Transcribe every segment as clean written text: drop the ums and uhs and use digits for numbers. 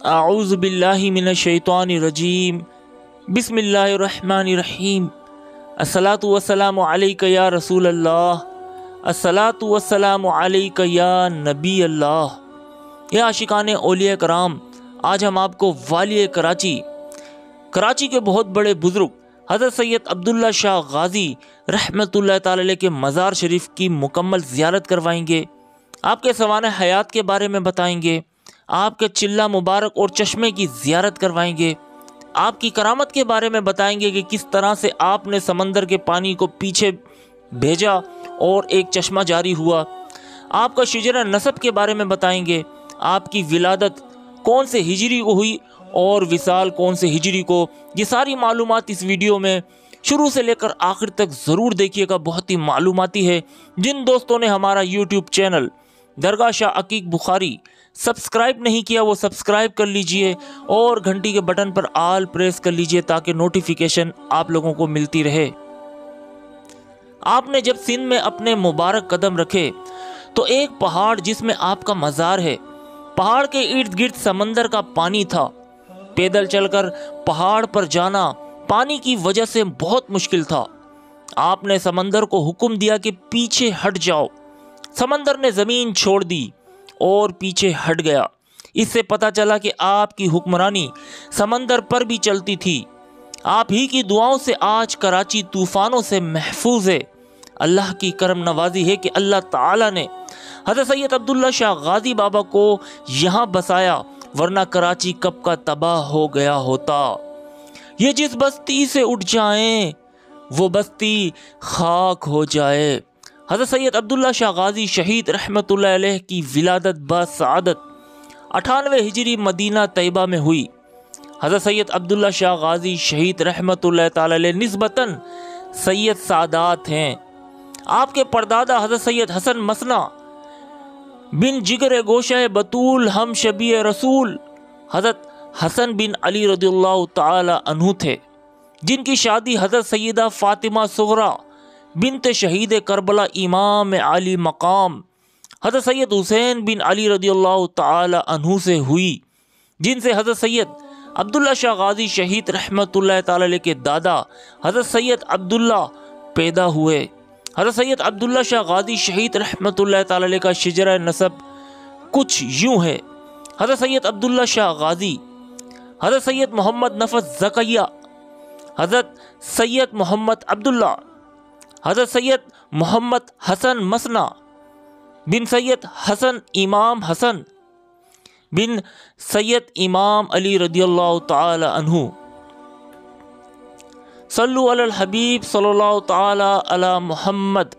اعوذ باللہ من الشیطان الرجیم بسم اللہ الرحمن الرحیم الصلاۃ والسلام علیک یا رسول اللہ الصلاۃ والسلام علیک یا نبی اللہ۔ یا عاشقان اولیاء کرام، آج ہم آپ کو والی کراچی کے بہت بڑے بزرگ حضرت سید عبداللہ شاہ غازی رحمۃ اللہ تعالی علیہ کے مزار شریف کی مکمل زیارت کروائیں گے، آپ کے سوانح حیات کے بارے میں بتائیں گے، آپ کے چلہ مبارک اور چشمے کی زیارت کروائیں گے، آپ کی کرامت کے بارے میں بتائیں گے کہ کس طرح سے آپ نے سمندر کے پانی کو پیچھے بھیجا اور ایک چشمہ جاری ہوا، آپ کا شجرہ نسب کے بارے میں بتائیں گے، آپ کی ولادت کون سے ہجری کو ہوئی اور وصال کون سے ہجری کو۔ یہ ساری معلومات اس ویڈیو میں شروع سے لے کر آخر تک ضرور دیکھیے گا، بہت ہی معلوماتی ہے۔ جن دوستوں نے ہمارا یوٹیوب چینل درگاہ شاہ عقیق بخاری سبسکرائب نہیں کیا وہ سبسکرائب کر لیجئے اور گھنٹی کے بٹن پر آل پریس کر لیجئے تاکہ نوٹیفیکیشن آپ لوگوں کو ملتی رہے۔ آپ نے جب سندھ میں اپنے مبارک قدم رکھے تو ایک پہاڑ جس میں آپ کا مزار ہے، پہاڑ کے ارد گرد سمندر کا پانی تھا۔ پیدل چل کر پہاڑ پر جانا پانی کی وجہ سے بہت مشکل تھا۔ آپ نے سمندر کو حکم دیا کہ پیچھے ہٹ جاؤ۔ سمندر نے زمین چھوڑ دی اور پیچھے ہٹ گیا۔ اس سے پتہ چلا کہ آپ کی حکمرانی سمندر پر بھی چلتی تھی۔ آپ ہی کی دعاؤں سے آج کراچی طوفانوں سے محفوظ ہے۔ اللہ کی کرم نوازی ہے کہ اللہ تعالی نے حضرت سید عبداللہ شاہ غازی بابا کو یہاں بسایا، ورنہ کراچی کب کا تباہ ہو گیا ہوتا۔ یہ جس بستی سے اٹھ جائیں وہ بستی خاک ہو جائے۔ حضرت سید عبداللہ شاہ غازی شہید رحمت اللہ علیہ کی ولادت بسعادت 98 ہجری مدینہ طیبہ میں ہوئی۔ حضرت سید عبداللہ شاہ غازی شہید رحمت اللہ تعالی علیہ نسبتاً سید سادات ہیں۔ آپ کے پردادا حضرت سید حسن مثنی بن جگر گوشہ بطول ہم شبیہ رسول حضرت حسن بن علی رضی اللہ تعالی عنہ تھے، جن کی شادی حضرت سیدہ فاطمہ صغریٰ بنت شہید کربلا امام علی مقام حضرت سید حسین بن علی رضی اللہ تعالی عنہ سے ہوئی، جن سے حضرت سید عبداللہ شاہ غازی شہید رحمت اللہ تعالی علیہ کے دادا حضرت سید عبداللہ پیدا ہوئے۔ حضرت سید عبداللہ شاہ غازی شہید رحمت اللہ تعالی علیہ کا شجرہ نسب کچھ یوں ہے: حضرت سید عبداللہ شاہ غازی، حضرت سید محمد نفس زکیہ، حضرت سید محمد عبداللہ، حضرت سید محمد حسن مثنی بن سید حسن امام حسن بن سید امام علی رضی اللہ تعالی عنہ۔ صلو علی الحبیب صلی اللہ تعالی علی محمد۔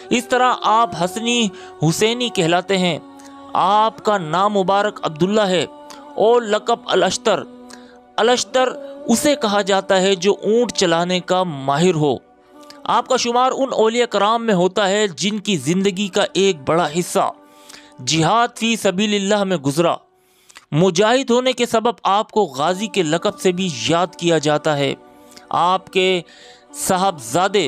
اس طرح آپ حسنی حسینی کہلاتے ہیں۔ آپ کا نام مبارک عبداللہ ہے اور لقب الاشتر۔ الاشتر اسے کہا جاتا ہے جو اونٹ چلانے کا ماہر ہو۔ آپ کا شمار ان اولیاء کرام میں ہوتا ہے جن کی زندگی کا ایک بڑا حصہ جہاد فی سبیل اللہ میں گزرا۔ مجاہد ہونے کے سبب آپ کو غازی کے لقب سے بھی یاد کیا جاتا ہے۔ آپ کے صاحبزادے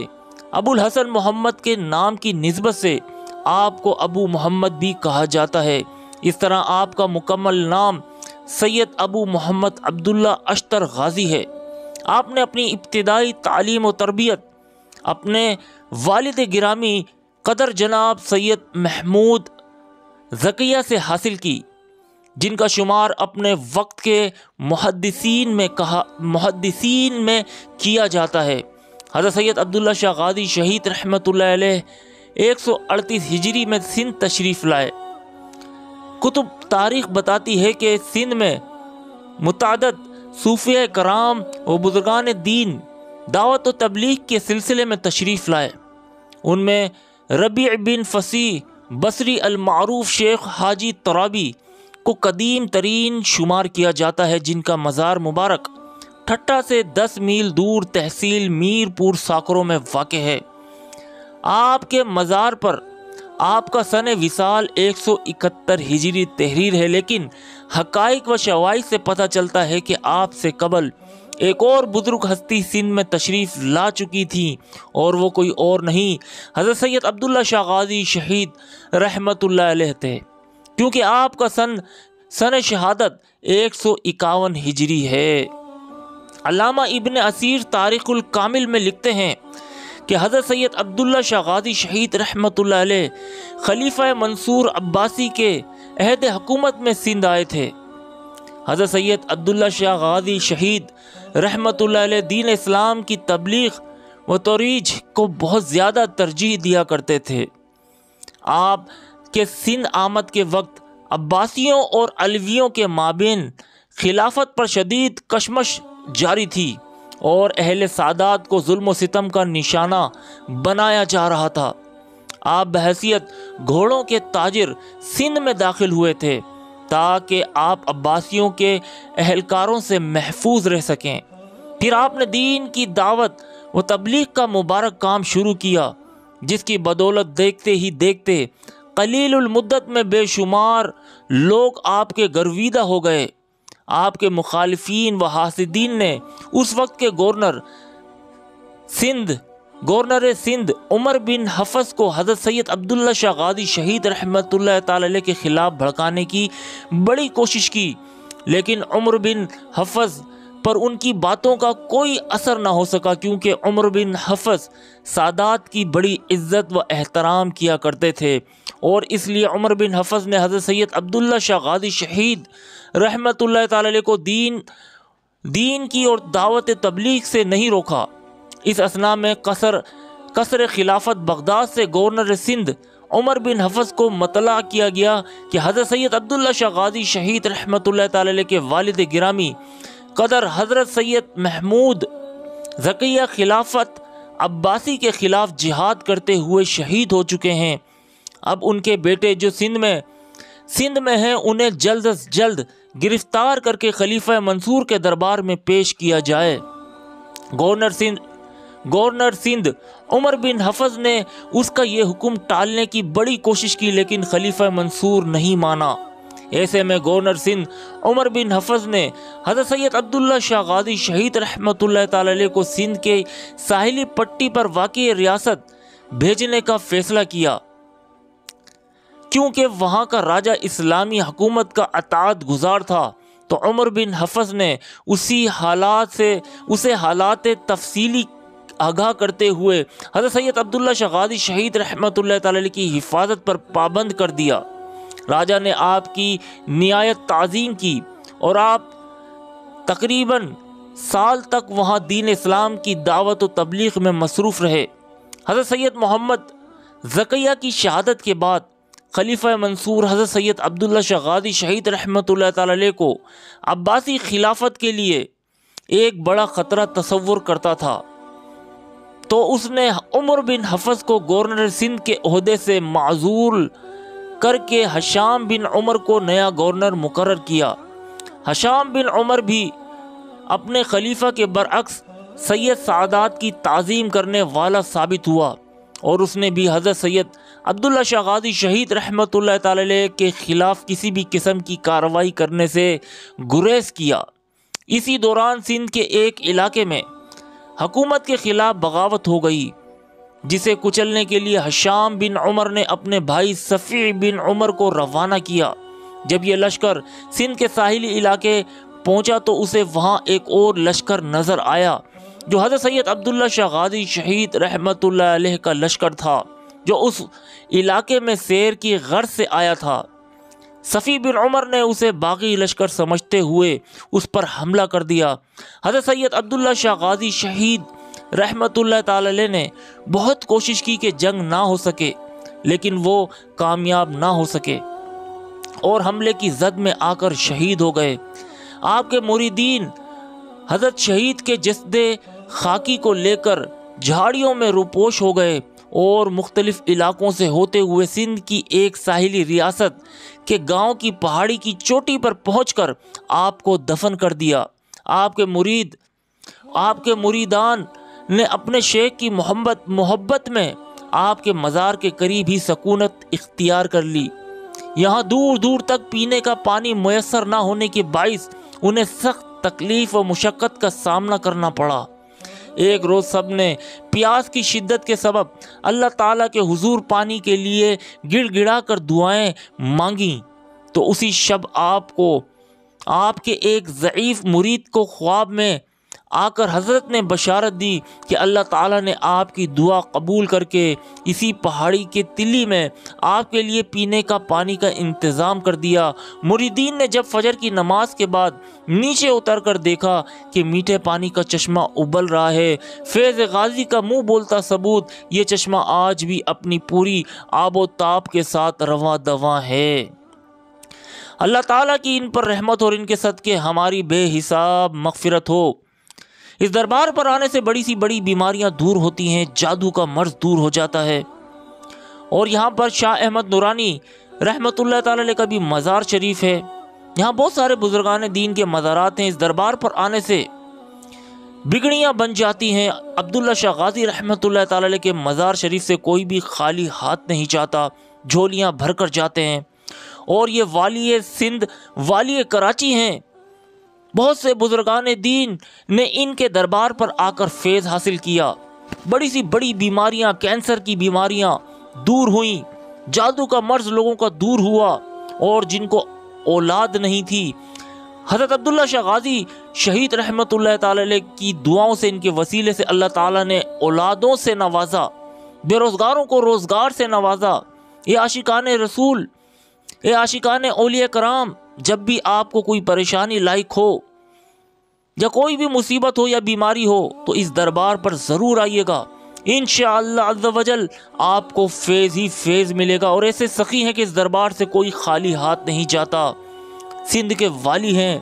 ابو الحسن محمد کے نام کی نسبت سے آپ کو ابو محمد بھی کہا جاتا ہے۔ اس طرح آپ کا مکمل نام سید ابو محمد عبداللہ اشتر غازی ہے۔ آپ نے اپنی ابتدائی تعلیم و تربیت اپنے والد گرامی قدر جناب سید محمود زکیہ سے حاصل کی، جن کا شمار اپنے وقت کے محدثین میں کیا جاتا ہے۔ حضرت سید عبداللہ شاہ غازی شہید رحمت اللہ علیہ 138 ہجری میں سندھ تشریف لائے۔ کتب تاریخ بتاتی ہے کہ سندھ میں متعدد صوفیاء کرام و بزرگان دین دعوت و تبلیغ کے سلسلے میں تشریف لائے۔ ان میں ربیع بن فصیح بصری المعروف شیخ حاجی ترابی کو قدیم ترین شمار کیا جاتا ہے، جن کا مزار مبارک ٹھٹہ سے 10 میل دور تحصیل میر پور ساکروں میں واقع ہے۔ آپ کے مزار پر آپ کا سن وصال 171 ہجری تحریر ہے، لیکن حقائق و شواہد سے پتہ چلتا ہے کہ آپ سے قبل ایک اور بزرگ ہستی سندھ میں تشریف لا چکی تھی، اور وہ کوئی اور نہیں حضرت سید عبداللہ شاہ غازی شہید رحمت اللہ علیہ تھے۔ کیونکہ آپ کا سن سن شہادت 151 ہجری ہے۔ علامہ ابن اسیر تاریخ الکامل میں لکھتے ہیں کہ حضرت سید عبداللہ شاہ غازی شہید رحمۃ اللہ علیہ خلیفہ منصور عباسی کے عہد حکومت میں سندھ آئے تھے۔ حضرت سید عبداللہ شاہ غازی شہید رحمۃ اللہ علیہ دین اسلام کی تبلیغ و ترویج کو بہت زیادہ ترجیح دیا کرتے تھے۔ آپ کے سندھ آمد کے وقت عباسیوں اور علویوں کے مابین خلافت پر شدید کشمش جاری تھی اور اہل سادات کو ظلم و ستم کا نشانہ بنایا جا رہا تھا۔ آپ بحیثیت گھوڑوں کے تاجر سندھ میں داخل ہوئے تھے تاکہ آپ عباسیوں کے اہلکاروں سے محفوظ رہ سکیں۔ پھر آپ نے دین کی دعوت و تبلیغ کا مبارک کام شروع کیا، جس کی بدولت دیکھتے ہی دیکھتے قلیل المدت میں بے شمار لوگ آپ کے گرویدہ ہو گئے۔ آپ کے مخالفین و حاسدین نے اس وقت کے گورنر سندھ عمر بن حفص کو حضرت سید عبداللہ شاہ غازی شہید رحمۃ اللہ تعالی علیہ کے خلاف بھڑکانے کی بڑی کوشش کی، لیکن عمر بن حفص پر ان کی باتوں کا کوئی اثر نہ ہو سکا، کیونکہ عمر بن حفص سادات کی بڑی عزت و احترام کیا کرتے تھے، اور اس لیے عمر بن حفص نے حضرت سید عبداللہ شاہ غازی شہید رحمۃ اللہ تعالی علیہ کو دین کی اور دعوت تبلیغ سے نہیں روکا۔ اس اثناء میں قصر خلافت بغداد سے گورنر سندھ عمر بن حفص کو مطلع کیا گیا کہ حضرت سید عبداللہ شاہ غازی شہید رحمۃ اللہ تعالی علیہ کے والد گرامی قدر حضرت سید محمود ذکیہ خلافت عباسی کے خلاف جہاد کرتے ہوئے شہید ہو چکے ہیں۔ اب ان کے بیٹے جو سندھ میں ہیں انہیں جلد از جلد گرفتار کر کے خلیفہ منصور کے دربار میں پیش کیا جائے۔ گورنر سندھ عمر بن حفص نے اس کا یہ حکم ٹالنے کی بڑی کوشش کی، لیکن خلیفہ منصور نہیں مانا۔ ایسے میں گورنر سندھ عمر بن حفص نے حضرت سید عبداللہ شاہ غازی شہید رحمۃ اللہ تعالی علیہ کو سندھ کے ساحلی پٹی پر واقع ریاست بھیجنے کا فیصلہ کیا، کیونکہ وہاں کا راجہ اسلامی حکومت کا اطاعت گزار تھا۔ تو عمر بن حفص نے اسے حالات تفصیلی آگاہ کرتے ہوئے حضرت سید عبداللہ شاہ غازی شہید رحمۃ اللہ تعالی علیہ کی حفاظت پر پابند کر دیا۔ راجہ نے آپ کی نہایت تعظیم کی اور آپ تقریباً سال تک وہاں دین اسلام کی دعوت و تبلیغ میں مصروف رہے۔ حضرت سید محمد ذکیہ کی شہادت کے بعد خلیفہ منصور حضرت سید عبداللہ شاہ غازی شہید رحمۃ اللہ تعالی علیہ کو عباسی خلافت کے لیے ایک بڑا خطرہ تصور کرتا تھا، تو اس نے عمر بن حفص کو گورنر سندھ کے عہدے سے معزول کر کے ہشام بن عمر کو نیا گورنر مقرر کیا۔ ہشام بن عمر بھی اپنے خلیفہ کے برعکس سید سعادات کی تعظیم کرنے والا ثابت ہوا، اور اس نے بھی حضرت سید عبداللہ شاہ غازی شہید رحمۃ اللہ تعالی علیہ کے خلاف کسی بھی قسم کی کارروائی کرنے سے گریز کیا۔ اسی دوران سندھ کے ایک علاقے میں حکومت کے خلاف بغاوت ہو گئی، جسے کچلنے کے لیے ہشام بن عمر نے اپنے بھائی صفی بن عمر کو روانہ کیا۔ جب یہ لشکر سندھ کے ساحلی علاقے پہنچا تو اسے وہاں ایک اور لشکر نظر آیا، جو حضرت سید عبداللہ شاہ غازی شہید رحمۃ اللہ علیہ کا لشکر تھا، جو اس علاقے میں سیر کی غرض سے آیا تھا۔ صفی بن عمر نے اسے باغی لشکر سمجھتے ہوئے اس پر حملہ کر دیا۔ حضرت سید عبداللہ شاہ غازی شہید رحمۃ اللہ تعالی علیہ نے بہت کوشش کی کہ جنگ نہ ہو سکے، لیکن وہ کامیاب نہ ہو سکے اور حملے کی زد میں آ کر شہید ہو گئے۔ آپ کے مریدین حضرت شہید کے جسد خاکی کو لے کر جھاڑیوں میں روپوش ہو گئے اور مختلف علاقوں سے ہوتے ہوئے سندھ کی ایک ساحلی ریاست کے گاؤں کی پہاڑی کی چوٹی پر پہنچ کر آپ کو دفن کر دیا۔ آپ کے مریدان نے اپنے شیخ کی محبت میں آپ کے مزار کے قریب ہی سکونت اختیار کر لی۔ یہاں دور دور تک پینے کا پانی میسر نہ ہونے کے باعث انہیں سخت تکلیف و مشقت کا سامنا کرنا پڑا۔ ایک روز سب نے پیاس کی شدت کے سبب اللہ تعالیٰ کے حضور پانی کے لیے گڑ گڑا کر دعائیں مانگیں۔ تو اسی شب آپ کے ایک ضعیف مرید کو خواب میں آ کر حضرت نے بشارت دی کہ اللہ تعالیٰ نے آپ کی دعا قبول کر کے اسی پہاڑی کے تلی میں آپ کے لیے پینے کا پانی کا انتظام کر دیا۔ مریدین نے جب فجر کی نماز کے بعد نیچے اتر کر دیکھا کہ میٹھے پانی کا چشمہ ابل رہا ہے۔ فیض غازی کا منہ بولتا ثبوت، یہ چشمہ آج بھی اپنی پوری آب و تاب کے ساتھ رواں دواں ہے۔ اللہ تعالیٰ کی ان پر رحمت اور ان کے صدقے ہماری بے حساب مغفرت ہو۔ اس دربار پر آنے سے بڑی سی بڑی بیماریاں دور ہوتی ہیں، جادو کا مرض دور ہو جاتا ہے۔ اور یہاں پر شاہ احمد نورانی رحمت اللہ تعالیٰ علیہ کا بھی مزار شریف ہے۔ یہاں بہت سارے بزرگان دین کے مزارات ہیں۔ اس دربار پر آنے سے بگڑیاں بن جاتی ہیں۔ عبداللہ شاہ غازی رحمت اللہ تعالیٰ علیہ کے مزار شریف سے کوئی بھی خالی ہاتھ نہیں جاتا، جھولیاں بھر کر جاتے ہیں۔ اور یہ والی سندھ، والی کراچی ہیں۔ بہت سے بزرگان دین نے ان کے دربار پر آ کر فیض حاصل کیا۔ بڑی سی بڑی بیماریاں، کینسر کی بیماریاں دور ہوئیں، جادو کا مرض لوگوں کا دور ہوا، اور جن کو اولاد نہیں تھی، حضرت عبداللہ شاہ غازی شہید رحمت اللہ تعالیٰ علیہ کی دعاؤں سے، ان کے وسیلے سے اللہ تعالیٰ نے اولادوں سے نوازا، بے روزگاروں کو روزگار سے نوازا۔ یہ عاشقان رسول، اے عاشقان اولیاء کرام، جب بھی آپ کو کوئی پریشانی لاحق ہو یا کوئی بھی مصیبت ہو یا بیماری ہو تو اس دربار پر ضرور آئیے گا۔ انشاءاللہ عز و جل آپ کو فیض ہی فیض ملے گا۔ اور ایسے سخی ہیں کہ اس دربار سے کوئی خالی ہاتھ نہیں جاتا۔ سندھ کے والی ہیں،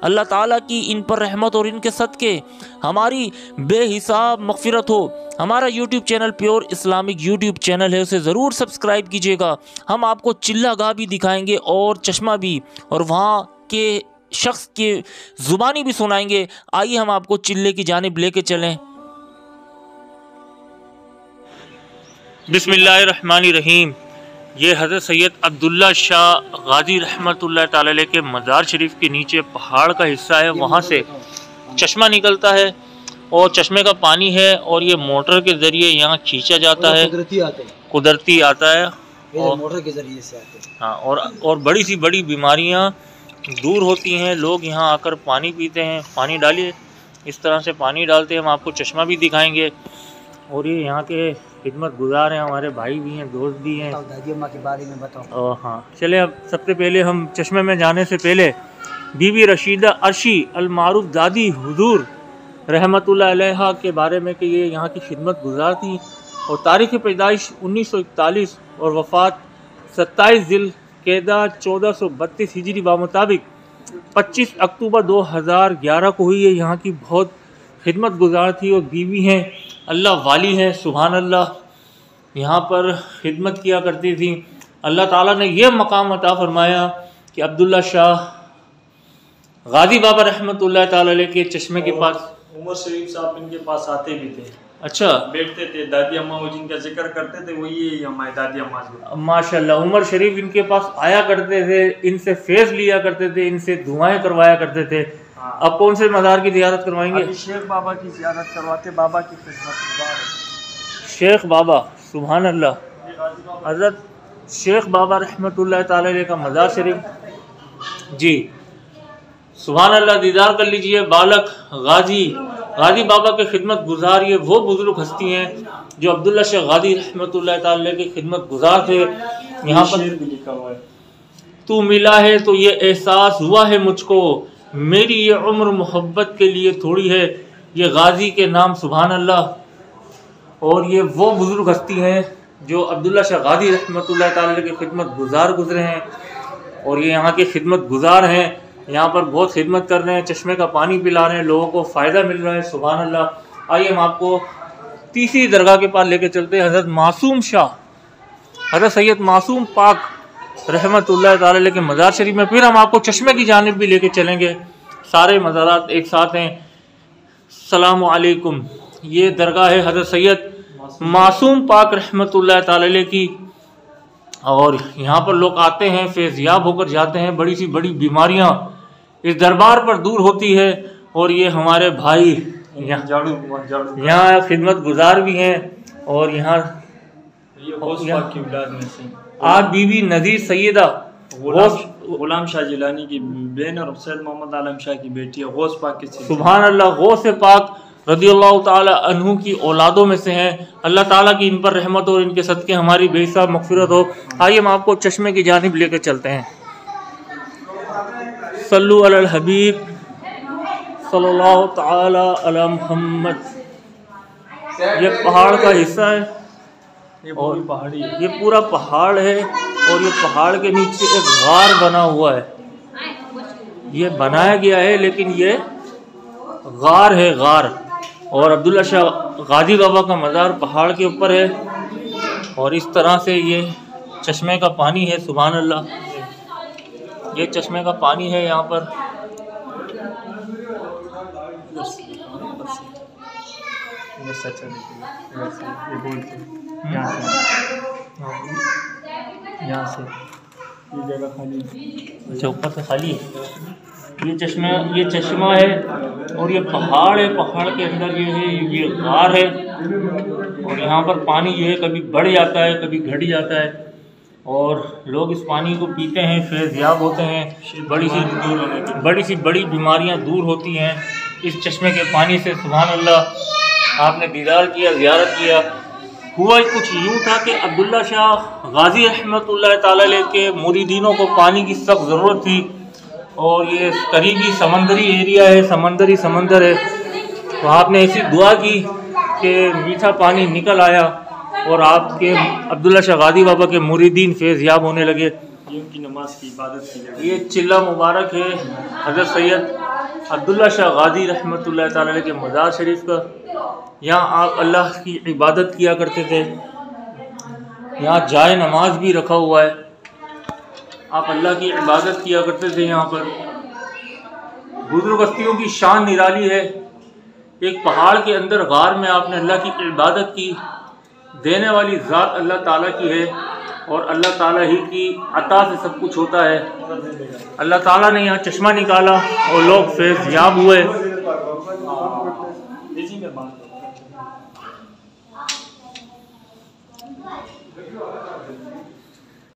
اللہ تعالیٰ کی ان پر رحمت اور ان کے صدقے ہماری بے حساب مغفرت ہو۔ ہمارا YouTube channel pure Islamic YouTube channel ہے، اسے ضرور سبسکرائب کیجیے گا۔ ہم آپ کو چلہ گاہ بھی دکھائیں گے اور چشمہ بھی، اور وہاں کے شخص کی زبانی بھی سنائیں گے۔ آئیے ہم آپ کو چلے کی جانب لے کے چلیں۔ بسم اللہ الرحمن الرحیم۔ یہ حضرت سید عبداللہ شاہ غازی رحمت اللہ تعالی علیہ کے مزار شریف کے نیچے پہاڑ کا حصہ ہے، وہاں سے چشمہ نکلتا ہے اور چشمے کا پانی ہے، اور یہ موٹر کے ذریعے یہاں کھینچا جاتا ہے، قدرتی آتا ہے، موٹر کے ذریعے سے آتے ہیں۔ ہاں، اور بڑی سی بڑی بیماریاں دور ہوتی ہیں۔ لوگ یہاں آ کر پانی پیتے ہیں۔ پانی ڈالیے، اس طرح سے پانی ڈالتے ہیں۔ ہم آپ کو چشمہ بھی دکھائیں گے، اور یہ یہاں کے خدمت گزار ہیں، ہمارے بھائی بھی ہیں، دوست بھی ہیں۔ دادی اماں کے بارے میں بتاؤ۔ ہاں، چلے اب سب سے پہلے ہم چشمے میں جانے سے پہلے بی بی رشیدہ عرشی المعروف دادی حضور رحمت اللہ علیہ کے بارے میں کہ یہ یہاں کی خدمت گزار تھی، اور تاریخ پیدائش 1941 اور وفات 27 ذی القعدہ 1432 ہجری بمطابق 25 اکتوبر 2011 کو ہوئی ہے۔ یہاں کی بہت خدمت گزار تھی اور بیوی ہیں، اللہ والی ہے، سبحان اللہ، یہاں پر خدمت کیا کرتی تھی۔ اللہ تعالیٰ نے یہ مقام عطا فرمایا کہ عبداللہ شاہ غازی بابا رحمت اللہ تعالیٰ علیہ کے چشمے کے پاس عمر شریف صاحب ان کے پاس آتے بھی تھے۔ اچھا، بیٹھتے تھے، دادی اماں وہ جن کا ذکر کرتے تھے وہی ہماری دادی اماں۔ ماشاء اللہ، عمر شریف ان کے پاس آیا کرتے تھے، ان سے فیض لیا کرتے تھے، ان سے دعائیں کروایا کرتے تھے۔ اب کون سے مزار کی زیارت کروائیں گے؟ شیخ بابا کی زیارت کرواتے، بابا کی خدمت۔ شیخ بابا، سبحان اللہ، حضرت شیخ بابا رحمت اللہ تعالی علیہ کا مزار شریف، جی سبحان اللہ، دیدار کر لیجئے۔ بالک غازی بابا کے خدمت گزار، یہ وہ بزرگ ہستی ہیں جو عبداللہ شاہ غازی رحمت اللہ تعالی علیہ کی خدمت گزار تھے۔ یہاں پر لکھا ہوا ہے، تو ملا ہے تو یہ احساس ہوا ہے مجھ کو، میری یہ عمر محبت کے لیے تھوڑی ہے، یہ غازی کے نام، سبحان اللہ۔ اور یہ وہ بزرگ ہستی ہیں جو عبداللہ شاہ غازی رحمت اللہ تعالی کی خدمت گزار گزرے ہیں، اور یہ یہاں کے خدمت گزار ہیں، یہاں پر بہت خدمت کر رہے ہیں، چشمے کا پانی پلا رہے ہیں، لوگوں کو فائدہ مل رہا ہے، سبحان اللہ۔ آئیے ہم آپ کو تیسری درگاہ کے پاس لے کے چلتے ہیں، حضرت معصوم شاہ، حضرت سید معصوم پاک رحمت اللہ تعالی علیہ کے مزار شریف میں۔ پھر ہم آپ کو چشمے کی جانب بھی لے کے چلیں گے، سارے مزارات ایک ساتھ ہیں۔ السلام علیکم، یہ درگاہ ہے حضرت سید معصوم پاک رحمت اللہ تعالی علیہ کی، اور یہاں پر لوگ آتے ہیں، فیض یاب ہو کر جاتے ہیں۔ بڑی سی بڑی بیماریاں اس دربار پر دور ہوتی ہے، اور یہ ہمارے بھائی یہاں خدمت گزار بھی ہیں، اور یہاں آپ بی بی نذیر سیدہ غلام شاہ جیلانی کی بہن اور سید محمد عالم شاہ کی بیٹی ہے، غوث پاک کی سلسلہ۔ سبحان اللہ، غوث پاک رضی اللہ تعالی عنہ کی اولادوں میں سے ہیں۔ اللہ تعالیٰ کی ان پر رحمت اور ان کے صدقے ہماری بے حساب مغفرت ہو۔ آئیے ہم آپ کو چشمے کی جانب لے کے چلتے ہیں۔ صلو علی الحبیب صلی اللہ تعالی علی محمد۔ یہ پہاڑ کا حصہ ہے، یہ پوری پہاڑی ہے، یہ پورا پہاڑ ہے، اور یہ پہاڑ کے نیچے ایک غار بنا ہوا ہے۔ یہ بنایا گیا ہے لیکن یہ غار ہے، غار۔ اور عبداللہ شاہ غازی بابا کا مزار پہاڑ کے اوپر ہے، اور اس طرح سے یہ چشمے کا پانی ہے۔ سبحان اللہ، یہ چشمے کا پانی ہے یہاں پر۔ یہاں سے یہ جگہ خالی ہے، اچھا اوپر سے خالی ہے۔ یہ چشمہ ہے، اور یہ پہاڑ ہے، پہاڑ کے اندر یہ ہے، یہ غار ہے، اور یہاں پر پانی جو ہے کبھی بڑھ جاتا ہے کبھی گھٹ جاتا ہے، اور لوگ اس پانی کو پیتے ہیں، فیض یاب ہوتے ہیں، بڑی بڑی بیماریاں دور ہوتی ہیں اس چشمے کے پانی سے۔ سبحان اللہ، آپ نے دیدار کیا، زیارت کیا۔ ہوا کچھ یوں تھا کہ عبداللہ شاہ غازی رحمۃ اللہ تعالی علیہ کے مریدینوں کو پانی کی سخت ضرورت تھی، اور یہ قریبی سمندری ایریا ہے، سمندر ہے، تو آپ نے ایسی دعا کی کہ میٹھا پانی نکل آیا، اور آپ کے عبداللہ شاہ غازی بابا کے مریدین فیض یاب ہونے لگے۔ یہ ان کی نماز کی عبادت کی جگہ۔ یہ چلہ مبارک ہے حضرت سید عبداللہ شاہ غازی رحمۃ اللہ تعالی علیہ کے مزار شریف کا۔ یہاں آپ اللہ کی عبادت کیا کرتے تھے، یہاں جائے نماز بھی رکھا ہوا ہے، آپ اللہ کی عبادت کیا کرتے تھے یہاں پر۔ بزرگ ہستیوں کی شان نرالی ہے، ایک پہاڑ کے اندر غار میں آپ نے اللہ کی عبادت کی۔ دینے والی ذات اللہ تعالیٰ کی ہے، اور اللہ تعالیٰ ہی کی عطا سے سب کچھ ہوتا ہے۔ اللہ تعالیٰ نے یہاں چشمہ نکالا اور لوگ فیض یاب ہوئے۔